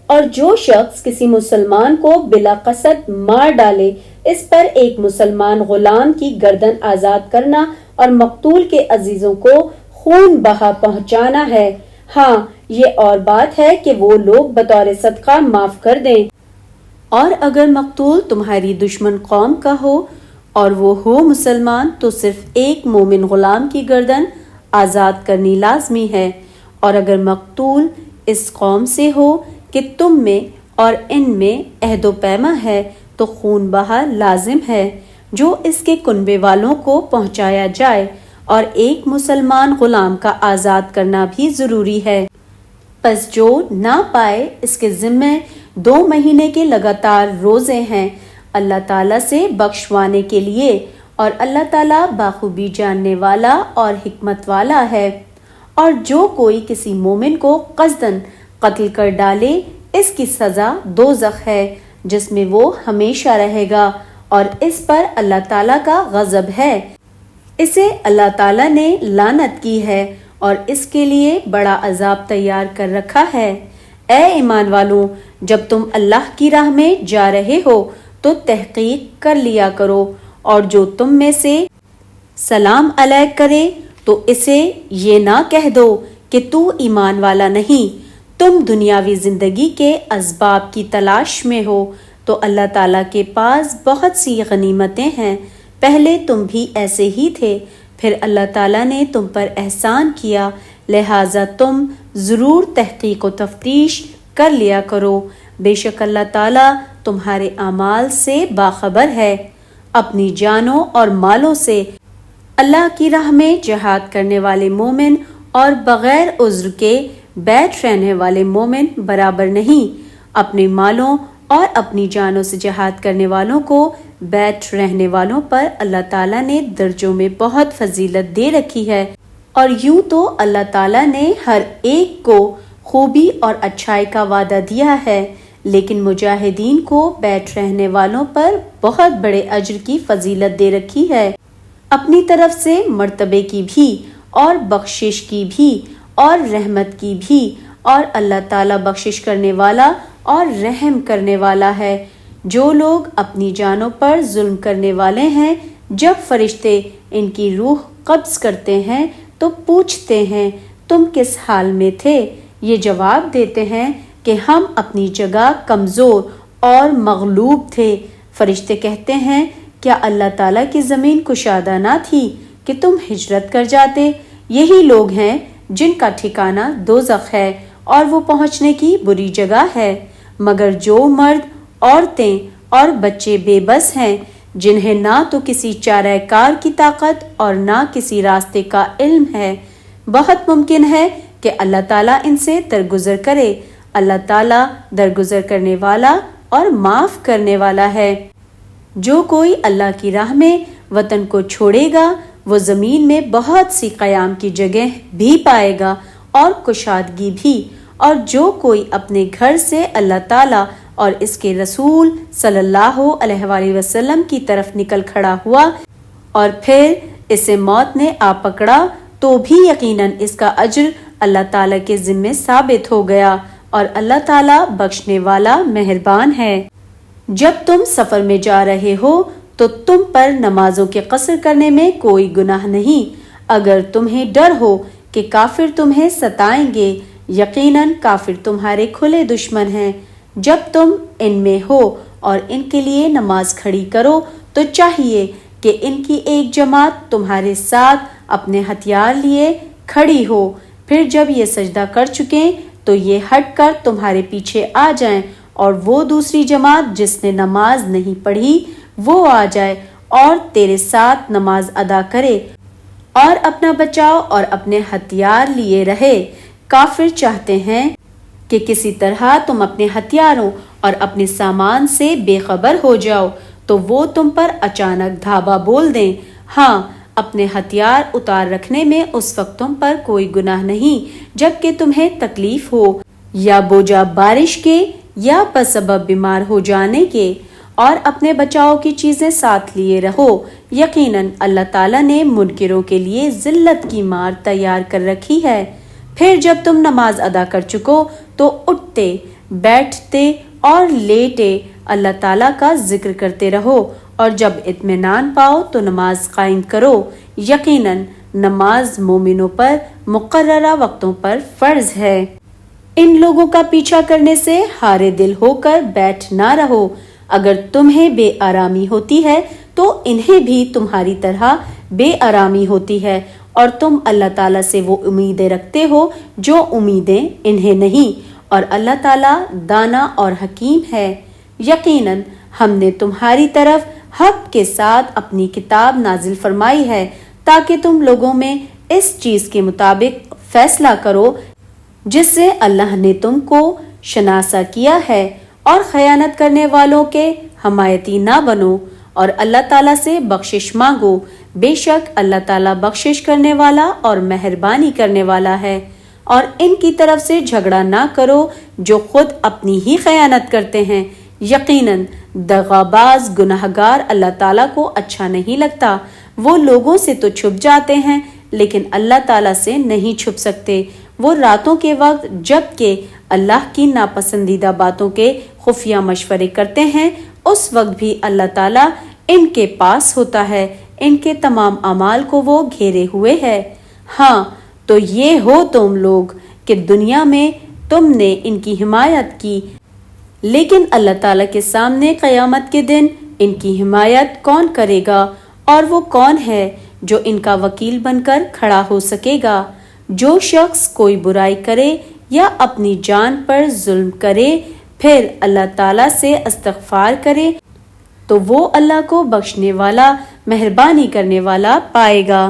اور جو شخص کسی مسلمان کو بلا قصد مار ڈالے اس پر ایک مسلمان غلام کی گردن آزاد کرنا اور مقتول کے عزیزوں کو خون بہا پہنچانا ہے۔ ہاں یہ اور بات ہے کہ وہ لوگ بطور صدقہ معاف کر دیں، اور اگر مقتول تمہاری دشمن قوم کا ہو اور وہ ہو مسلمان تو صرف ایک مومن غلام کی گردن آزاد کرنی لازمی ہے، اور اگر مقتول اس قوم سے ہو کہ تم میں اور ان میں عہد و پیما ہے تو خون بہا لازم ہے جو اس کے کنبے والوں کو پہنچایا جائے، اور ایک مسلمان غلام کا آزاد کرنا بھی ضروری ہے۔ پس جو نہ پائے اس کے ذمے 2 مہینے کے لگاتار روزے ہیں اللہ تعالیٰ سے بخشوانے کے لیے، اور اللہ تعالیٰ بخوبی جاننے والا اور حکمت والا ہے۔ اور جو کوئی کسی مومن کو قصداً قتل کر ڈالے اس کی سزا دوزخ ہے جس میں وہ ہمیشہ رہے گا، اور اس پر اللہ تعالیٰ کا غضب ہے۔ اسے اللہ تعالیٰ نے لعنت کی ہے اور اس کے لیے بڑا عذاب تیار کر رکھا ہے۔ اے ایمان والوں، جب تم اللہ کی راہ میں جا رہے ہو تو تحقیق کر لیا کرو، اور جو تم میں سے سلام علیک کرے تو اسے یہ نہ کہہ دو کہ تو ایمان والا نہیں، تم دنیاوی زندگی کے اسباب کی تلاش میں ہو تو اللہ تعالیٰ کے پاس بہت سی غنیمتیں ہیں، پہلے تم بھی ایسے ہی تھے، پھر اللہ تعالیٰ نے تم پر احسان کیا، لہٰذا تم ضرور تحقیق و تفتیش کر لیا کرو، بے شک اللہ تعالیٰ تمہارے اعمال سے باخبر ہے۔ اپنی جانوں اور مالوں سے اللہ کی راہ میں جہاد کرنے والے مومن اور بغیر عذر کے بیٹھ رہنے والے مومن برابر نہیں، اپنے مالوں اور اپنی جانوں سے جہاد کرنے والوں کو بیٹھ رہنے والوں پر اللہ تعالیٰ نے درجوں میں بہت فضیلت دے رکھی ہے، اور یوں تو اللہ تعالیٰ نے ہر ایک کو خوبی اور اچھائی کا وعدہ دیا ہے، لیکن مجاہدین کو بیٹھ رہنے والوں پر بہت بڑے اجر کی فضیلت دے رکھی ہے، اپنی طرف سے مرتبے کی بھی اور بخشش کی بھی اور رحمت کی بھی، اور اللہ تعالیٰ بخشش کرنے والا اور رحم کرنے والا ہے۔ جو لوگ اپنی جانوں پر ظلم کرنے والے ہیں، جب فرشتے ان کی روح قبض کرتے ہیں تو پوچھتے ہیں تم کس حال میں تھے؟ یہ جواب دیتے ہیں کہ ہم اپنی جگہ کمزور اور مغلوب تھے۔ فرشتے کہتے ہیں کیا اللہ تعالیٰ کی زمین کشادہ نہ تھی کہ تم ہجرت کر جاتے؟ یہی لوگ ہیں جن کا ٹھکانہ دوزخ ہے اور وہ پہنچنے کی بری جگہ ہے، مگر جو مرد، عورتیں اور بچے بے بس ہیں، جنہیں نہ تو کسی چارہ کار کی طاقت اور نہ کسی راستے کا علم ہے، بہت ممکن ہے کہ اللہ تعالیٰ ان سے درگزر کرے۔ اللہ تعالیٰ درگزر کرنے والا اور معاف کرنے والا ہے۔ جو کوئی اللہ کی راہ میں وطن کو چھوڑے گا وہ زمین میں بہت سی قیام کی جگہ بھی پائے گا اور کشادگی بھی، اور جو کوئی اپنے گھر سے اللہ تعالیٰ اور اس کے رسول صلی اللہ علیہ وآلہ وسلم کی طرف نکل کھڑا ہوا اور پھر اسے موت نے آ پکڑا تو بھی یقیناً اس کا اجر اللہ تعالیٰ کے ذمے ثابت ہو گیا، اور اللہ تعالیٰ بخشنے والا مہربان ہے۔ جب تم سفر میں جا رہے ہو تو تم پر نمازوں کے قصر کرنے میں کوئی گناہ نہیں، اگر تمہیں ڈر ہو کہ کافر تمہیں ستائیں گے، یقیناً کافر تمہارے کھلے دشمن ہیں۔ جب تم ان میں ہو اور ان کے لیے نماز کھڑی کرو تو چاہیے کہ ان کی ایک جماعت تمہارے ساتھ اپنے ہتھیار لیے کھڑی ہو، پھر جب یہ سجدہ کر چکیں تو یہ ہٹ کر تمہارے پیچھے آ جائیں، اور وہ دوسری جماعت جس نے نماز نہیں پڑھی وہ آ جائے اور تیرے ساتھ نماز ادا کرے، اور اپنا بچاؤ اور اپنے ہتھیار لیے رہے۔ کافر چاہتے ہیں کہ کسی طرح تم اپنے ہتھیاروں اور اپنے سامان سے بے خبر ہو جاؤ تو وہ تم پر اچانک دھاوا بول دیں۔ ہاں، اپنے ہتھیار اتار رکھنے میں اس وقت تم پر کوئی گناہ نہیں جبکہ تمہیں تکلیف ہو، یا بوجھا بارش کے یا بسبب بیمار ہو جانے کے، اور اپنے بچاؤ کی چیزیں ساتھ لیے رہو۔ یقیناً اللہ تعالیٰ نے منکروں کے لیے ذلت کی مار تیار کر رکھی ہے۔ پھر جب تم نماز ادا کر چکو تو اٹھتے، بیٹھتے اور لیٹے اللہ تعالیٰ کا ذکر کرتے رہو، اور جب اطمینان پاؤ تو نماز قائم کرو۔ یقیناً نماز مومنوں پر مقررہ وقتوں پر فرض ہے۔ ان لوگوں کا پیچھا کرنے سے ہارے دل ہو کر بیٹھ نہ رہو، اگر تمہیں بے آرامی ہوتی ہے تو انہیں بھی تمہاری طرح بے آرامی ہوتی ہے، اور تم اللہ تعالیٰ سے وہ امیدیں رکھتے ہو جو امیدیں انہیں نہیں، اور اللہ تعالیٰ دانا اور حکیم ہے۔ یقیناً ہم نے تمہاری طرف حق کے ساتھ اپنی کتاب نازل فرمائی ہے تاکہ تم لوگوں میں اس چیز کے مطابق فیصلہ کرو جس سے اللہ نے تم کو شناسا کیا ہے، اور خیانت کرنے والوں کے حمایتی نہ بنو، اور اللہ تعالیٰ سے بخشش مانگو، بے شک اللہ تعالیٰ بخشش کرنے والا اور مہربانی کرنے والا ہے۔ اور ان کی طرف سے جھگڑا نہ کرو جو خود اپنی ہی خیانت کرتے ہیں، یقیناً دغاباز گناہگار اللہ تعالیٰ کو اچھا نہیں لگتا۔ وہ لوگوں سے تو چھپ جاتے ہیں لیکن اللہ تعالیٰ سے نہیں چھپ سکتے۔ وہ راتوں کے وقت جب کہ اللہ کی ناپسندیدہ باتوں کے خفیہ مشورے کرتے ہیں اس وقت بھی اللہ تعالیٰ ان کے پاس ہوتا ہے، ان کے تمام اعمال کو وہ گھیرے ہوئے ہے۔ ہاں تو یہ ہو تم لوگ کہ دنیا میں تم نے ان کی حمایت کی، لیکن اللہ تعالیٰ کے سامنے قیامت کے دن ان کی حمایت کون کرے گا؟ اور وہ کون ہے جو ان کا وکیل بن کر کھڑا ہو سکے گا؟ جو شخص کوئی برائی کرے یا اپنی جان پر ظلم کرے پھر اللہ تعالیٰ سے استغفار کرے تو وہ اللہ کو بخشنے والا، مہربانی کرنے والا پائے گا،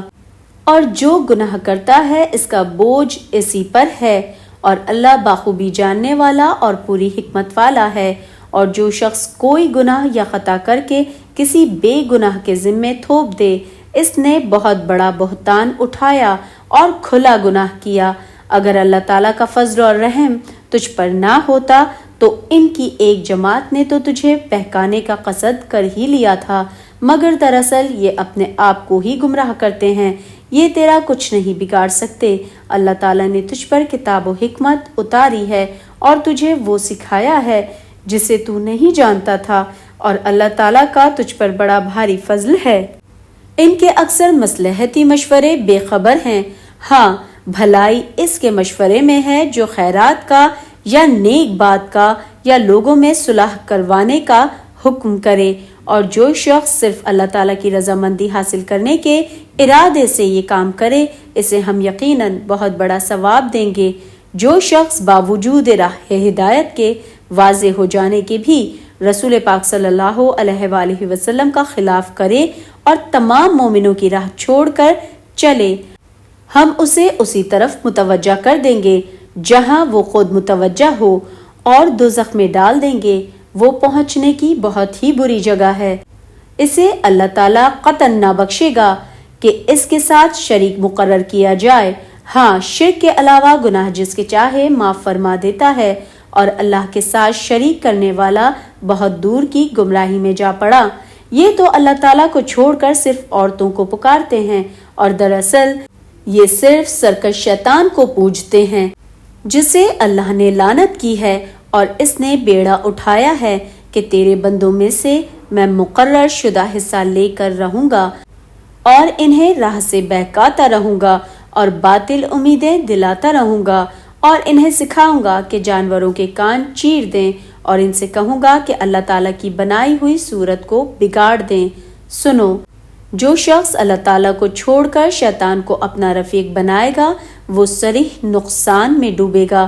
اور جو گناہ کرتا ہے اس کا بوجھ اسی پر ہے، اور اللہ بخوبی جاننے والا اور پوری حکمت والا ہے۔ اور جو شخص کوئی گناہ یا خطا کر کے کسی بے گناہ کے ذمے تھوپ دے، اس نے بہت بڑا بہتان اٹھایا اور کھلا گناہ کیا۔ اگر اللہ تعالیٰ کا فضل اور رحم تجھ پر نہ ہوتا تو ان کی ایک جماعت نے تو تجھے بہکانے کا قصد کر ہی لیا تھا، مگر دراصل یہ اپنے آپ کو ہی گمراہ کرتے ہیں، یہ تیرا کچھ نہیں بگاڑ سکتے۔ اللہ تعالیٰ نے تجھ پر کتاب و حکمت اتاری ہے اور تجھے وہ سکھایا ہے جسے تو نہیں جانتا تھا، اور اللہ تعالیٰ کا تجھ پر بڑا بھاری فضل ہے۔ ان کے اکثر مصلحتی مشورے بے خبر ہیں، ہاں بھلائی اس کے مشورے میں ہے جو خیرات کا یا نیک بات کا یا لوگوں میں صلح کروانے کا حکم کرے، اور جو شخص صرف اللہ تعالیٰ کی رضامندی حاصل کرنے کے ارادے سے یہ کام کرے اسے ہم یقیناً بہت بڑا ثواب دیں گے۔ جو شخص باوجود راہ ہدایت کے واضح ہو جانے کے بھی رسول پاک صلی اللہ علیہ وآلہ وسلم کا خلاف کرے اور تمام مومنوں کی راہ چھوڑ کر چلے، ہم اسے اسی طرف متوجہ کر دیں گے جہاں وہ خود متوجہ ہو، اور دوزخ میں ڈال دیں گے، وہ پہنچنے کی بہت ہی بری جگہ ہے۔ اسے اللہ تعالیٰ قطعاً نہ بخشے گا کہ اس کے ساتھ شریک مقرر کیا جائے۔ ہاں شرک کے علاوہ گناہ جس کے چاہے معاف فرما دیتا ہے، اور اللہ کے ساتھ شریک کرنے والا بہت دور کی گمراہی میں جا پڑا۔ یہ تو اللہ تعالیٰ کو چھوڑ کر صرف عورتوں کو پکارتے ہیں، اور دراصل یہ صرف سرکش شیطان کو پوجتے ہیں جسے اللہ نے لعنت کی ہے، اور اس نے بیڑا اٹھایا ہے کہ تیرے بندوں میں سے میں مقرر شدہ حصہ لے کر رہوں گا اور انہیں راہ سے بہکاتا رہوں گا اور باطل امیدیں دلاتا رہوں گا، اور انہیں سکھاؤں گا کہ جانوروں کے کان چیر دیں، اور ان سے کہوں گا کہ اللہ تعالیٰ کی بنائی ہوئی صورت کو بگاڑ دیں۔ سنو، جو شخص اللہ تعالیٰ کو چھوڑ کر شیطان کو اپنا رفیق بنائے گا وہ صریح نقصان میں ڈوبے گا۔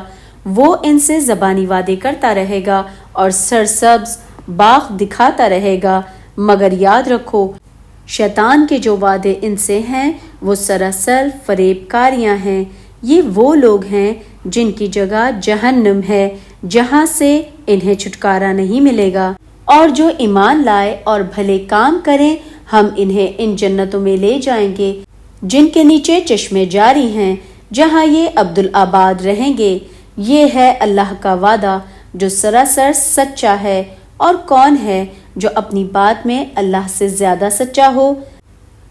وہ ان سے زبانی وعدے کرتا رہے گا اور سرسبز باغ دکھاتا رہے گا، مگر یاد رکھو شیطان کے جو وعدے ان سے ہیں وہ سراسر فریب کاریاں ہیں۔ یہ وہ لوگ ہیں جن کی جگہ جہنم ہے، جہاں سے انہیں چھٹکارا نہیں ملے گا، اور جو ایمان لائے اور بھلے کام کریں ہم انہیں ان جنتوں میں لے جائیں گے جن کے نیچے چشمے جاری ہیں، جہاں یہ ابدالآباد رہیں گے۔ یہ ہے اللہ کا وعدہ جو سراسر سچا ہے، اور کون ہے جو اپنی بات میں اللہ سے زیادہ سچا ہو؟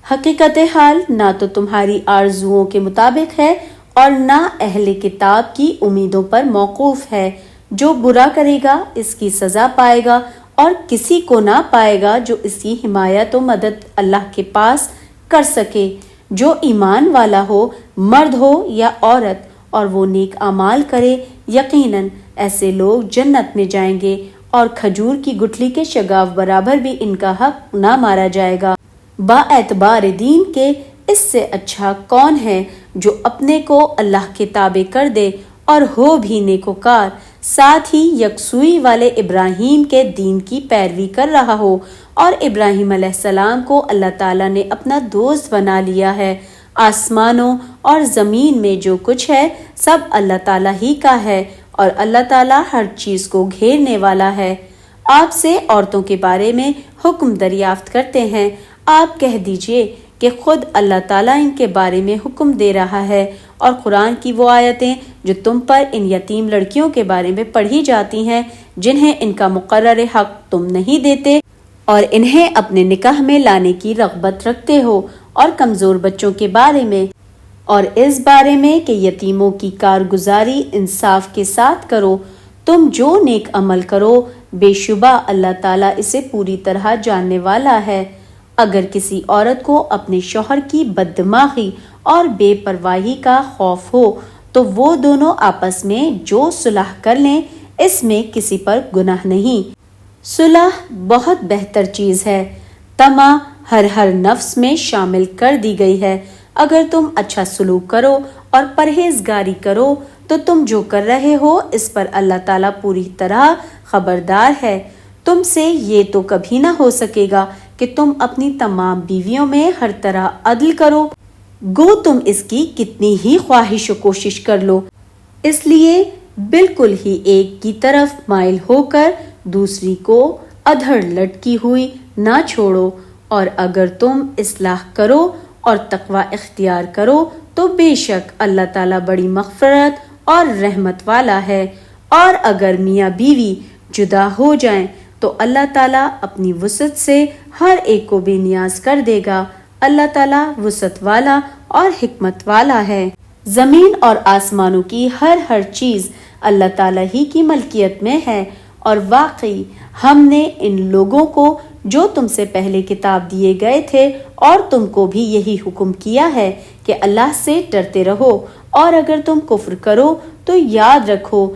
حقیقت حال نہ تو تمہاری آرزوؤں کے مطابق ہے اور نہ اہل کتاب کی امیدوں پر موقوف ہے۔ جو برا کرے گا اس کی سزا پائے گا، اور کسی کو نہ پائے گا جو اس کی حمایت و مدد اللہ کے پاس کر سکے۔ جو ایمان والا ہو، مرد ہو یا عورت، اور وہ نیک اعمال کرے، یقیناً ایسے لوگ جنت میں جائیں گے، اور کھجور کی گٹھلی کے شگاف برابر بھی ان کا حق نہ مارا جائے گا۔ با اعتبار دین کے اس سے اچھا کون ہے جو اپنے کو اللہ کے تابع کر دے اور ہو بھی نیکوکار، ساتھ ہی یکسوئی والے ابراہیم کے دین کی پیروی کر رہا ہو، اور ابراہیم علیہ السلام کو اللہ تعالیٰ نے اپنا دوست بنا لیا ہے۔ آسمانوں اور زمین میں جو کچھ ہے سب اللہ تعالیٰ ہی کا ہے، اور اللہ تعالیٰ ہر چیز کو گھیرنے والا ہے۔ آپ سے عورتوں کے بارے میں حکم دریافت کرتے ہیں، آپ کہہ دیجئے کہ خود اللہ تعالیٰ ان کے بارے میں حکم دے رہا ہے، اور قرآن کی وہ آیتیں جو تم پر ان یتیم لڑکیوں کے بارے میں پڑھی جاتی ہیں جنہیں ان کا مقرر حق تم نہیں دیتے اور انہیں اپنے نکاح میں لانے کی رغبت رکھتے ہو، اور کمزور بچوں کے بارے میں، اور اس بارے میں کہ یتیموں کی کارگزاری انصاف کے ساتھ کرو۔ تم جو نیک عمل کرو بے شبہ اللہ تعالیٰ اسے پوری طرح جاننے والا ہے۔ اگر کسی عورت کو اپنے شوہر کی بددماغی اور بے پرواہی کا خوف ہو تو وہ دونوں آپس میں جو صلح کر لیں، اس میں کسی پر گناہ نہیں۔ صلح بہت بہتر چیز ہے۔ طمع ہر نفس میں شامل کر دی گئی ہے۔ اگر تم اچھا سلوک کرو اور پرہیزگاری کرو تو تم جو کر رہے ہو اس پر اللہ تعالیٰ پوری طرح خبردار ہے۔ تم سے یہ تو کبھی نہ ہو سکے گا کہ تم اپنی تمام بیویوں میں ہر طرح عدل کرو، گو تم اس کی کتنی ہی خواہش و کوشش کر لو۔ اس لیے بالکل ہی ایک کی طرف مائل ہو کر دوسری کو ادھڑ لٹکی ہوئی نہ چھوڑو، اور اگر تم اصلاح کرو اور تقوی اختیار کرو تو بے شک اللہ تعالیٰ بڑی مغفرت اور رحمت والا ہے۔ اور اگر میاں بیوی جدا ہو جائیں تو اللہ تعالیٰ اپنی وسعت سے ہر ایک کو بے نیاز کر دے گا۔ اللہ تعالیٰ وسعت والا اور حکمت والا ہے۔ زمین اور آسمانوں کی ہر چیز اللہ تعالیٰ ہی کی ملکیت میں ہے، اور واقعی ہم نے ان لوگوں کو جو تم سے پہلے کتاب دیے گئے تھے اور تم کو بھی یہی حکم کیا ہے کہ اللہ سے ڈرتے رہو، اور اگر تم کفر کرو تو یاد رکھو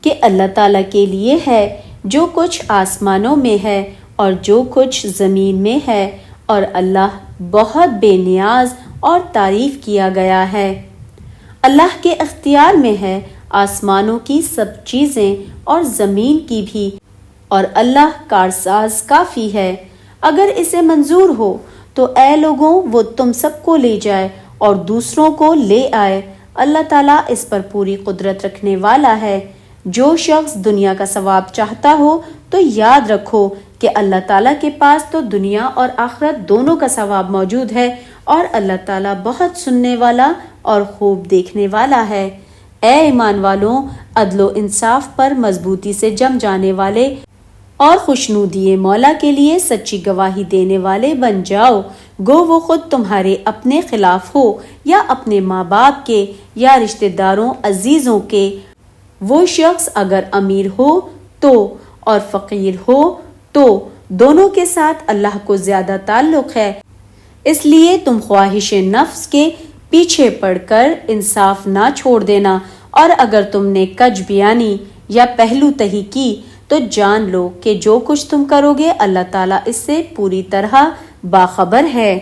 کہ اللہ تعالیٰ کے لیے ہے جو کچھ آسمانوں میں ہے اور جو کچھ زمین میں ہے، اور اللہ بہت بے نیاز اور تعریف کیا گیا ہے۔ اللہ کے اختیار میں ہے آسمانوں کی سب چیزیں اور زمین کی بھی، اور اللہ کارساز کافی ہے۔ اگر اسے منظور ہو تو اے لوگوں وہ تم سب کو لے جائے اور دوسروں کو لے آئے۔ اللہ تعالیٰ اس پر پوری قدرت رکھنے والا ہے۔ جو شخص دنیا کا ثواب چاہتا ہو تو یاد رکھو کہ اللہ تعالیٰ کے پاس تو دنیا اور آخرت دونوں کا ثواب موجود ہے، اور اللہ تعالیٰ بہت سننے والا اور خوب دیکھنے والا ہے۔ اے ایمان والوں، عدل و انصاف پر مضبوطی سے جم جانے والے اور خوشنودی مولا کے لیے سچی گواہی دینے والے بن جاؤ، گو وہ خود تمہارے اپنے خلاف ہو یا اپنے ماں باپ کے یا رشتہ داروں عزیزوں کے۔ وہ شخص اگر امیر ہو تو اور فقیر ہو تو دونوں کے ساتھ اللہ کو زیادہ تعلق ہے، اس لیے تم خواہش نفس کے پیچھے پڑ کر انصاف نہ چھوڑ دینا، اور اگر تم نے کج بیانی یا پہلو تہی کی تو جان لو کہ جو کچھ تم کرو گے اللہ تعالیٰ اس سے پوری طرح باخبر ہے۔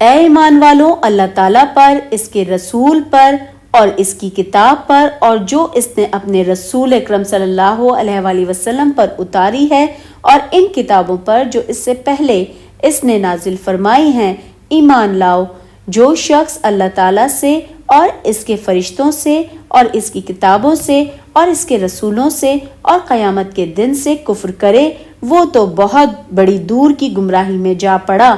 اے ایمان والوں، اللہ تعالیٰ پر، اس کے رسول پر اور اس کی کتاب پر، اور جو اس نے اپنے رسول اکرم صلی اللہ علیہ وآلہ وسلم پر اتاری ہے، اور ان کتابوں پر جو اس سے پہلے اس نے نازل فرمائی ہیں، ایمان لاؤ۔ جو شخص اللہ تعالیٰ سے اور اس کے فرشتوں سے اور اس کی کتابوں سے اور اس کے رسولوں سے اور قیامت کے دن سے کفر کرے، وہ تو بہت بڑی دور کی گمراہی میں جا پڑا۔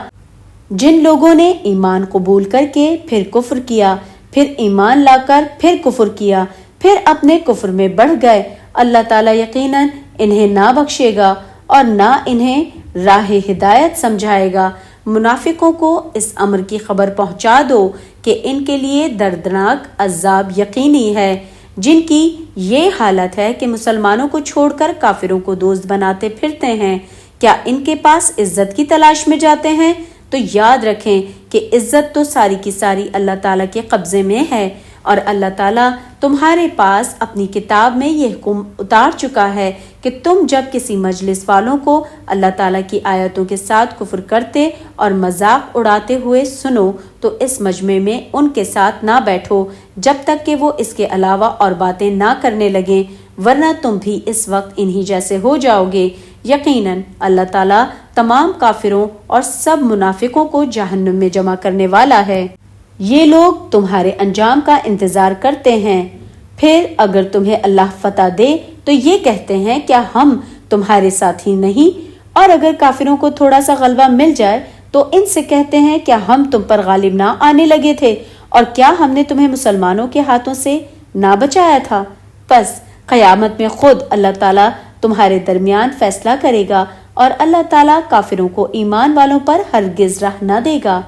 جن لوگوں نے ایمان قبول کر کے پھر کفر کیا، پھر ایمان لا کر پھر کفر کیا، پھر اپنے کفر میں بڑھ گئے، اللہ تعالیٰ یقیناً انہیں نہ بخشے گا اور نہ انہیں راہ ہدایت سمجھائے گا۔ منافقوں کو اس امر کی خبر پہنچا دو کہ ان کے لیے دردناک عذاب یقینی ہے، جن کی یہ حالت ہے کہ مسلمانوں کو چھوڑ کر کافروں کو دوست بناتے پھرتے ہیں۔ کیا ان کے پاس عزت کی تلاش میں جاتے ہیں؟ تو یاد رکھیں کہ عزت تو ساری کی ساری اللہ تعالیٰ کے قبضے میں ہے، اور اللہ تعالیٰ تمہارے پاس اپنی کتاب میں یہ حکم اتار چکا ہے کہ تم جب کسی مجلس والوں کو اللہ تعالیٰ کی آیتوں کے ساتھ کفر کرتے اور مذاق اڑاتے ہوئے سنو تو اس مجمع میں ان کے ساتھ نہ بیٹھو جب تک کہ وہ اس کے علاوہ اور باتیں نہ کرنے لگیں، ورنہ تم بھی اس وقت انہی جیسے ہو جاؤ گے۔ یقیناً اللہ تعالیٰ تمام کافروں اور سب منافقوں کو جہنم میں جمع کرنے والا ہے۔ یہ لوگ تمہارے انجام کا انتظار کرتے ہیں، پھر اگر تمہیں اللہ فتح دے تو یہ کہتے ہیں کیا ہم تمہارے ساتھی نہیں، اور اگر کافروں کو تھوڑا سا غلبہ مل جائے تو ان سے کہتے ہیں کیا ہم تم پر غالب نہ آنے لگے تھے، اور کیا ہم نے تمہیں مسلمانوں کے ہاتھوں سے نہ بچایا تھا۔ پس قیامت میں خود اللہ تعالیٰ تمہارے درمیان فیصلہ کرے گا، اور اللہ تعالیٰ کافروں کو ایمان والوں پر ہرگز راہ نہ دے گا۔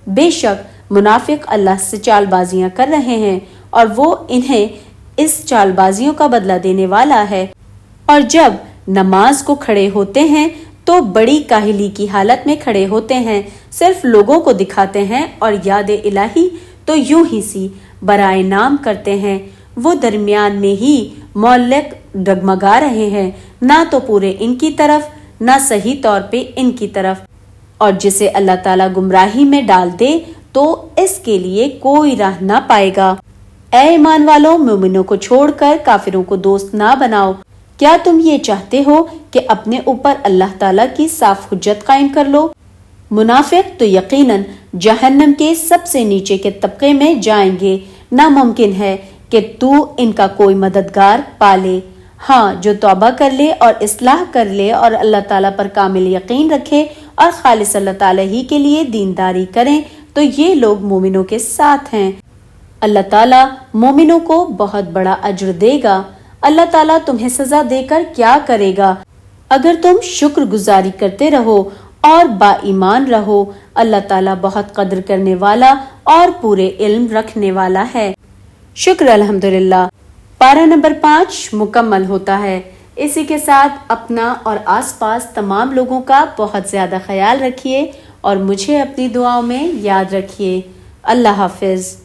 بے شک منافق اللہ سے چال بازیاں کر رہے ہیں، اور وہ انہیں اس چال بازیوں کا بدلہ دینے والا ہے، اور جب نماز کو کھڑے ہوتے ہیں تو بڑی کاہلی کی حالت میں کھڑے ہوتے ہیں، صرف لوگوں کو دکھاتے ہیں، اور یاد الہی تو یوں ہی سی برائے نام کرتے ہیں۔ وہ درمیان میں ہی معلق ڈگمگا رہے ہیں، نہ تو پورے ان کی طرف نہ صحیح طور پہ ان کی طرف، اور جسے اللہ تعالیٰ گمراہی میں ڈال دے تو اس کے لیے کوئی راہ نہ پائے گا۔ اے ایمان والو، مومنوں کو چھوڑ کر کافروں کو دوست نہ بناؤ۔ کیا تم یہ چاہتے ہو کہ اپنے اوپر اللہ تعالیٰ کی صاف حجت قائم کر لو؟ منافق تو یقیناً جہنم کے سب سے نیچے کے طبقے میں جائیں گے۔ ناممکن ہے کہ تو ان کا کوئی مددگار پالے۔ ہاں، جو توبہ کر لے اور اصلاح کر لے اور اللہ تعالیٰ پر کامل یقین رکھے اور خالص اللہ تعالیٰ ہی کے لیے دینداری کریں تو یہ لوگ مومنوں کے ساتھ ہیں۔ اللہ تعالیٰ مومنوں کو بہت بڑا اجر دے گا۔ اللہ تعالیٰ تمہیں سزا دے کر کیا کرے گا اگر تم شکر گزاری کرتے رہو اور با ایمان رہو۔ اللہ تعالیٰ بہت قدر کرنے والا اور پورے علم رکھنے والا ہے۔ شکر الحمدللہ۔ پارہ نمبر 5 مکمل ہوتا ہے۔ اسی کے ساتھ اپنا اور آس پاس تمام لوگوں کا بہت زیادہ خیال رکھیے اور مجھے اپنی دعاؤں میں یاد رکھیے۔ اللہ حافظ۔